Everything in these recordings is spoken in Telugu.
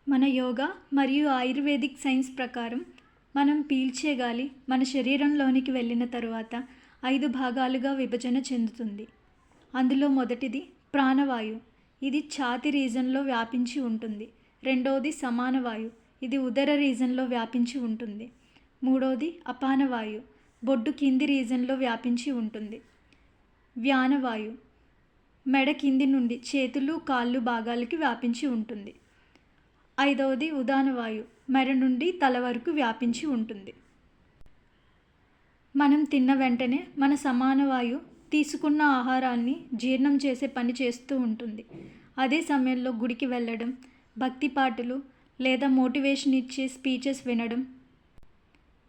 మన యోగా మరియు ఆయుర్వేదిక్ సైన్స్ ప్రకారం మనం పీల్చే గాలి మన శరీరంలోనికి వెళ్ళిన తరువాత 5 భాగాలుగా విభజన చెందుతుంది. అందులో మొదటిది ప్రాణవాయు. ఇది ఛాతీ రీజన్లో వ్యాపించి ఉంటుంది. రెండవది సమానవాయు. ఇది ఉదర రీజన్లో వ్యాపించి ఉంటుంది. మూడవది అపానవాయు. బొడ్డు కింది రీజన్లో వ్యాపించి ఉంటుంది. వ్యానవాయు. మెడ కింది నుండి చేతులు కాళ్ళు భాగాలకి వ్యాపించి ఉంటుంది. ఐదవది ఉదానవాయు. మెడ నుండి తల వరకు వ్యాపించి ఉంటుంది. మనం తిన్న వెంటనే మన సమానవాయు తీసుకున్న ఆహారాన్ని జీర్ణం చేసే పని చేస్తూ ఉంటుంది. అదే సమయంలో గుడికి వెళ్ళడం, భక్తి పాటలు లేదా మోటివేషన్ ఇచ్చే స్పీచెస్ వినడం,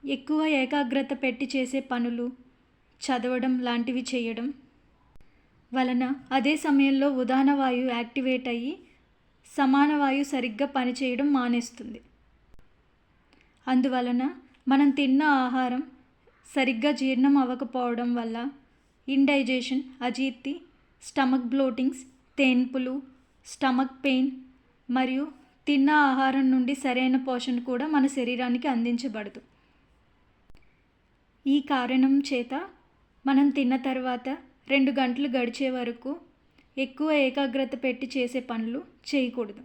ఎక్కువ ఏకాగ్రత పెట్టి చేసే పనులు, చదవడం లాంటివి చేయడం వలన అదే సమయంలో ఉదానవాయు యాక్టివేట్ అయ్యి సమానవాయు సరిగ్గా పనిచేయడం మానేస్తుంది. అందువలన మనం తిన్న ఆహారం సరిగ్గా జీర్ణం అవ్వకపోవడం వల్ల ఇండైజెషన్, అజీర్తి, స్టమక్ బ్లోటింగ్స్, తేన్పులు, స్టమక్ పెయిన్ మరియు తిన్న ఆహారం నుండి సరైన పోషణ కూడా మన శరీరానికి అందించబడదు. ఈ కారణం చేత మనం తిన్న తర్వాత 2 గంటలు గడిచే వరకు ఎక్కువ ఏకాగ్రత పెట్టి చేసే పనులు చేయకూడదు.